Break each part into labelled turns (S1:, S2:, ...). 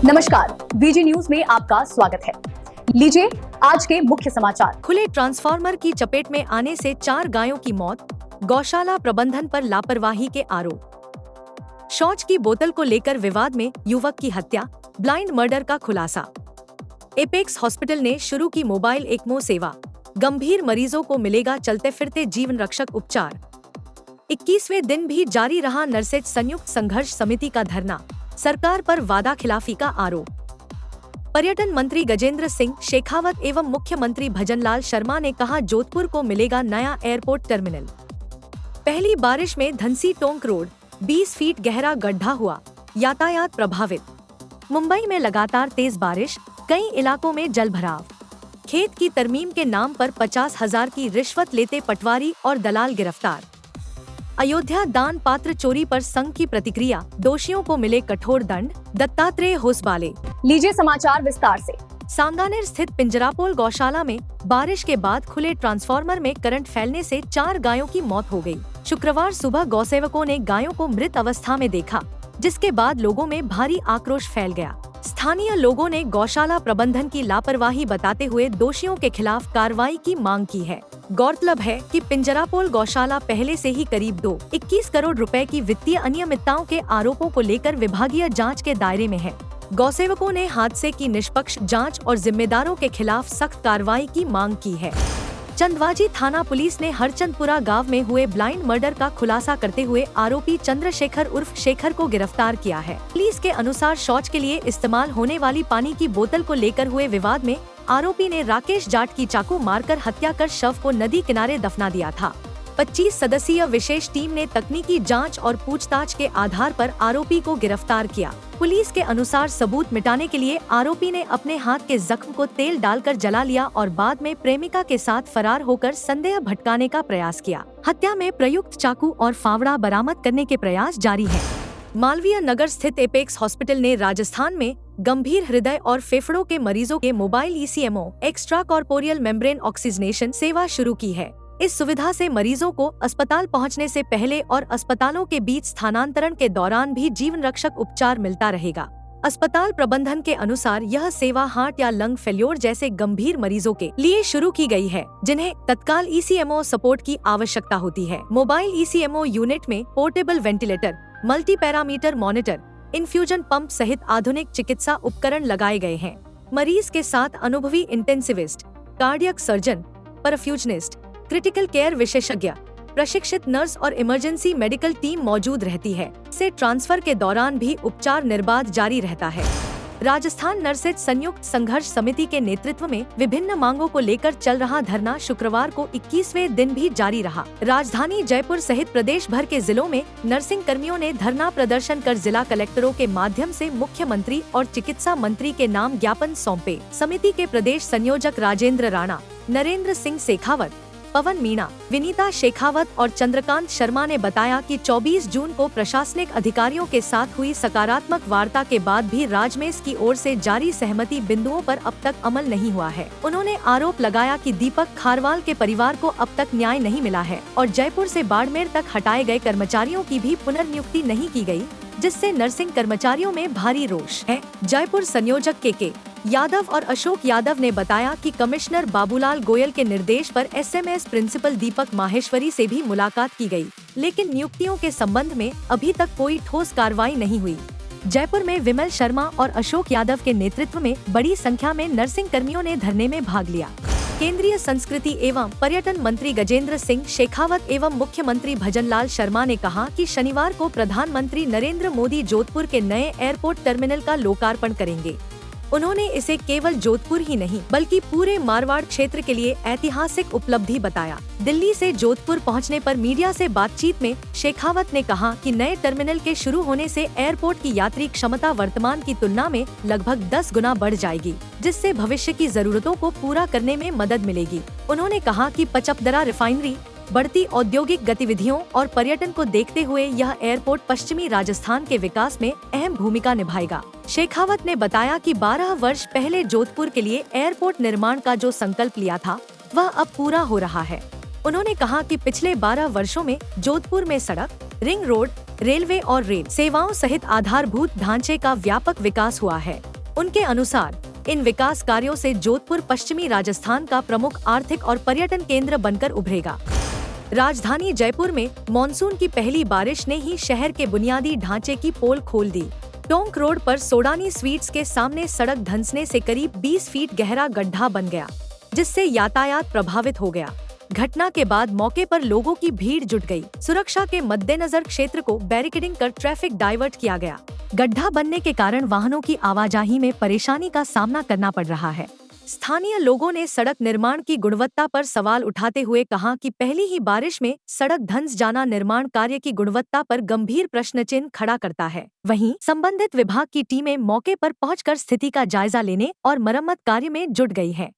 S1: नमस्कार, V G news में आपका स्वागत है। लीजिए आज के मुख्य समाचार।
S2: खुले ट्रांसफार्मर की चपेट में आने से 4 गायों की मौत, गौशाला प्रबंधन पर लापरवाही के आरोप। शौच की बोतल को लेकर विवाद में युवक की हत्या, ब्लाइंड मर्डर का खुलासा। एपेक्स हॉस्पिटल ने शुरू की मोबाइल एक्मो सेवा, गंभीर मरीजों को मिलेगा चलते फिरते जीवन रक्षक उपचार। 21वें दिन भी जारी रहा नरसेठ संयुक्त संघर्ष समिति का धरना, सरकार पर वादा खिलाफी का आरोप। पर्यटन मंत्री गजेंद्र सिंह शेखावत एवं मुख्यमंत्री भजनलाल शर्मा ने कहा, जोधपुर को मिलेगा नया एयरपोर्ट टर्मिनल। पहली बारिश में धनसी टोंक रोड 20 फीट गहरा गड्ढा हुआ, यातायात प्रभावित। मुंबई में लगातार तेज बारिश, कई इलाकों में जलभराव। खेत की तरमीम के नाम पर 50,000 की रिश्वत लेते पटवारी और दलाल गिरफ्तार। अयोध्या दान पात्र चोरी पर संघ की प्रतिक्रिया, दोषियों को मिले कठोर दंड, दत्तात्रेय होसबाले।
S1: लीजिए समाचार विस्तार से।
S2: सांगानेर स्थित पिंजरापोल गौशाला में बारिश के बाद खुले ट्रांसफार्मर में करंट फैलने से 4 गायों की मौत हो गई। शुक्रवार सुबह गौसेवकों ने गायों को मृत अवस्था में देखा, जिसके बाद लोगों में भारी आक्रोश फैल गया। स्थानीय लोगों ने गौशाला प्रबंधन की लापरवाही बताते हुए दोषियों के खिलाफ कार्रवाई की मांग की है। गौरतलब है कि पिंजरापोल गौशाला पहले से ही करीब 21 करोड़ रुपए की वित्तीय अनियमितताओं के आरोपों को लेकर विभागीय जांच के दायरे में है। गौसेवकों ने हादसे की निष्पक्ष जांच और जिम्मेदारों के खिलाफ सख्त कार्रवाई की मांग की है। चंदवाजी थाना पुलिस ने हरचंदपुरा गांव में हुए ब्लाइंड मर्डर का खुलासा करते हुए आरोपी चंद्रशेखर उर्फ शेखर को गिरफ्तार किया है। पुलिस के अनुसार शौच के लिए इस्तेमाल होने वाली पानी की बोतल को लेकर हुए विवाद में आरोपी ने राकेश जाट की चाकू मारकर हत्या कर शव को नदी किनारे दफना दिया था। 25 सदस्यीय विशेष टीम ने तकनीकी जांच और पूछताछ के आधार पर आरोपी को गिरफ्तार किया। पुलिस के अनुसार सबूत मिटाने के लिए आरोपी ने अपने हाथ के जख्म को तेल डालकर जला लिया और बाद में प्रेमिका के साथ फरार होकर संदेह भटकाने का प्रयास किया। हत्या में प्रयुक्त चाकू और फावड़ा बरामद करने के प्रयास जारी हैं। मालवीय नगर स्थित एपेक्स हॉस्पिटल ने राजस्थान में गंभीर हृदय और फेफड़ों के मरीजों के mobile ECMO extra corporeal membrane oxygenation सेवा शुरू की है। इस सुविधा से मरीजों को अस्पताल पहुंचने से पहले और अस्पतालों के बीच स्थानांतरण के दौरान भी जीवन रक्षक उपचार मिलता रहेगा। अस्पताल प्रबंधन के अनुसार यह सेवा हार्ट या लंग फेल्योर जैसे गंभीर मरीजों के लिए शुरू की गई है, जिन्हें तत्काल ECMO सपोर्ट की आवश्यकता होती है। मोबाइल ECMO यूनिट में portable ventilator, multi parameter monitor, infusion pump सहित आधुनिक चिकित्सा उपकरण लगाए गए हैं। मरीज के साथ अनुभवी intensivist, cardiac surgeon, perfusionist, critical care विशेषज्ञ, प्रशिक्षित नर्स और इमरजेंसी मेडिकल टीम मौजूद रहती है। से ट्रांसफर के दौरान भी उपचार निर्बाध जारी रहता है। राजस्थान नरसेठ संयुक्त संघर्ष समिति के नेतृत्व में विभिन्न मांगों को लेकर चल रहा धरना शुक्रवार को 21वें दिन भी जारी रहा। राजधानी जयपुर सहित प्रदेश भर के जिलों में नर्सिंग कर्मियों ने धरना प्रदर्शन कर जिला कलेक्टरों के माध्यम से मुख्यमंत्री और चिकित्सा मंत्री के नाम ज्ञापन सौंपे। समिति के प्रदेश संयोजक राजेंद्र राणा, नरेंद्र सिंह शेखावत, पवन मीणा, विनीता शेखावत और चंद्रकांत शर्मा ने बताया कि 24 जून को प्रशासनिक अधिकारियों के साथ हुई सकारात्मक वार्ता के बाद भी राजमेश की ओर से जारी सहमति बिंदुओं पर अब तक अमल नहीं हुआ है। उन्होंने आरोप लगाया कि दीपक खारवाल के परिवार को अब तक न्याय नहीं मिला है और जयपुर से बाड़मेर तक हटाए गए कर्मचारियों की भी पुनर्नियुक्ति नहीं की गई, जिससे नर्सिंग कर्मचारियों में भारी रोष है। जयपुर संयोजक के यादव और अशोक यादव ने बताया कि कमिश्नर बाबूलाल गोयल के निर्देश पर SMS प्रिंसिपल दीपक माहेश्वरी से भी मुलाकात की गई, लेकिन नियुक्तियों के संबंध में अभी तक कोई ठोस कार्रवाई नहीं हुई। जयपुर में विमल शर्मा और अशोक यादव के नेतृत्व में बड़ी संख्या में नर्सिंग कर्मियों ने धरने में भाग लिया। केंद्रीय संस्कृति एवं पर्यटन मंत्री गजेंद्र सिंह शेखावत एवं मुख्यमंत्री भजनलाल शर्मा ने कहा कि शनिवार को प्रधानमंत्री नरेंद्र मोदी जोधपुर के नए एयरपोर्ट टर्मिनल का लोकार्पण करेंगे। उन्होंने इसे केवल जोधपुर ही नहीं बल्कि पूरे मारवाड़ क्षेत्र के लिए ऐतिहासिक उपलब्धि बताया। दिल्ली से जोधपुर पहुंचने पर मीडिया से बातचीत में शेखावत ने कहा कि नए टर्मिनल के शुरू होने से एयरपोर्ट की यात्री क्षमता वर्तमान की तुलना में लगभग 10 गुना बढ़ जाएगी, जिससे भविष्य की जरूरतों को पूरा करने में मदद मिलेगी। उन्होंने कहा कि पचपदरा रिफाइनरी, बढ़ती औद्योगिक गतिविधियों और पर्यटन को देखते हुए यह एयरपोर्ट पश्चिमी राजस्थान के विकास में अहम भूमिका निभाएगा। शेखावत ने बताया कि 12 वर्ष पहले जोधपुर के लिए एयरपोर्ट निर्माण का जो संकल्प लिया था वह अब पूरा हो रहा है। उन्होंने कहा कि पिछले 12 वर्षों में जोधपुर में सड़क, रिंग रोड, रेलवे और रेल सेवाओं सहित आधारभूत ढांचे का व्यापक विकास हुआ है। उनके अनुसार इन विकास कार्यों से जोधपुर पश्चिमी राजस्थान का प्रमुख आर्थिक और पर्यटन केंद्र बनकर उभरेगा। राजधानी जयपुर में मॉनसून की पहली बारिश ने ही शहर के बुनियादी ढांचे की पोल खोल दी। टोंक रोड पर सोडानी स्वीट्स के सामने सड़क धंसने से करीब 20 फीट गहरा गड्ढा बन गया, जिससे यातायात प्रभावित हो गया। घटना के बाद मौके पर लोगों की भीड़ जुट गई। सुरक्षा के मद्देनजर क्षेत्र को बैरिकेडिंग कर ट्रैफिक डाइवर्ट किया गया। गड्ढा बनने के कारण वाहनों की आवाजाही में परेशानी का सामना करना पड़ रहा है। स्थानीय लोगों ने सड़क निर्माण की गुणवत्ता पर सवाल उठाते हुए कहा कि पहली ही बारिश में सड़क धंस जाना निर्माण कार्य की गुणवत्ता पर गंभीर प्रश्नचिन्ह खड़ा करता है। वहीं संबंधित विभाग की टीमें मौके पर पहुंचकर स्थिति का जायजा लेने और मरम्मत कार्य में जुट गई है।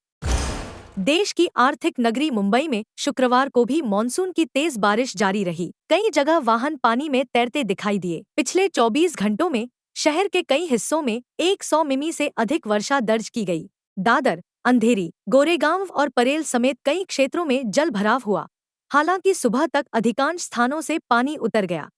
S2: देश की आर्थिक नगरी मुंबई में शुक्रवार को भी मानसून की तेज बारिश जारी रही। कई जगह वाहन पानी में तैरते दिखाई दिए। पिछले 24 घंटों में शहर के कई हिस्सों में 100 मिमी से अधिक वर्षा दर्ज की गई। दादर, अंधेरी, गोरेगांव और परेल समेत कई क्षेत्रों में जल भराव हुआ। हालांकि सुबह तक अधिकांश स्थानों से पानी उतर गया।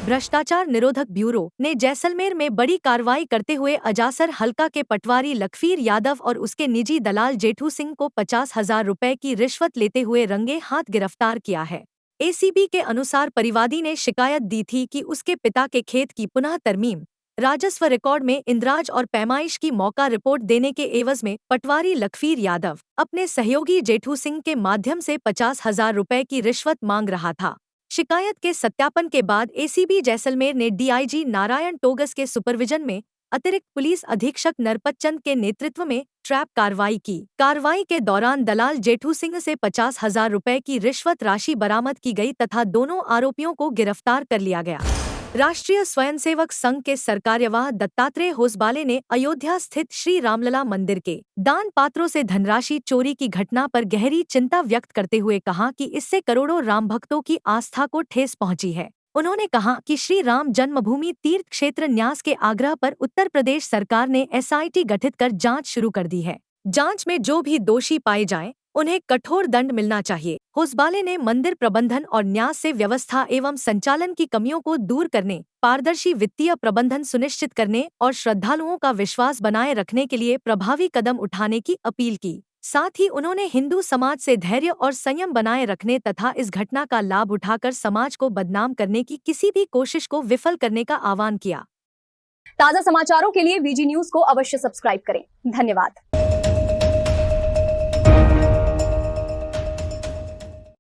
S2: भ्रष्टाचार निरोधक ब्यूरो ने जैसलमेर में बड़ी कार्रवाई करते हुए अजासर हलका के पटवारी लखवीर यादव और उसके निजी दलाल जेठू सिंह को 50,000 रुपए की रिश्वत लेते हुए रंगे हाथ गिरफ्तार किया है। एसीबी के अनुसार परिवादी ने शिकायत दी थी कि उसके पिता के खेत की पुनः तरमीम, राजस्व रिकॉर्ड में इंद्राज और पैमाइश की मौका रिपोर्ट देने के एवज में पटवारी लखवीर यादव अपने सहयोगी जेठू सिंह के माध्यम से 50,000 रुपए की रिश्वत मांग रहा था। शिकायत के सत्यापन के बाद एसीबी जैसलमेर ने डीआईजी नारायण टोगस के सुपरविजन में अतिरिक्त पुलिस अधीक्षक नरपत चंद के नेतृत्व में ट्रैप कार्रवाई की। कार्रवाई के दौरान दलाल जेठू सिंह से 50,000 रुपए की रिश्वत राशि बरामद की गई तथा दोनों आरोपियों को गिरफ्तार कर लिया गया। राष्ट्रीय स्वयंसेवक संघ के सरकार्यवाह दत्तात्रेय होसबाले ने अयोध्या स्थित श्री रामलला मंदिर के दान पात्रों से धनराशि चोरी की घटना पर गहरी चिंता व्यक्त करते हुए कहा कि इससे करोड़ों राम भक्तों की आस्था को ठेस पहुंची है। उन्होंने कहा कि श्री राम जन्मभूमि तीर्थ क्षेत्र न्यास के आग्रह पर उत्तर प्रदेश सरकार ने एसआईटी गठित कर जांच शुरू कर दी है। जांच में जो भी दोषी पाए जाएं, उन्हें कठोर दंड मिलना चाहिए। होसबाले ने मंदिर प्रबंधन और न्यास से व्यवस्था एवं संचालन की कमियों को दूर करने, पारदर्शी वित्तीय प्रबंधन सुनिश्चित करने और श्रद्धालुओं का विश्वास बनाए रखने के लिए प्रभावी कदम उठाने की अपील की। साथ ही उन्होंने हिंदू समाज से धैर्य और संयम बनाए रखने तथा इस घटना का लाभ उठाकर समाज को बदनाम करने की किसी भी कोशिश को विफल करने का आह्वान किया।
S1: ताजा समाचारों के लिए वीजी न्यूज को अवश्य सब्सक्राइब करें। धन्यवाद।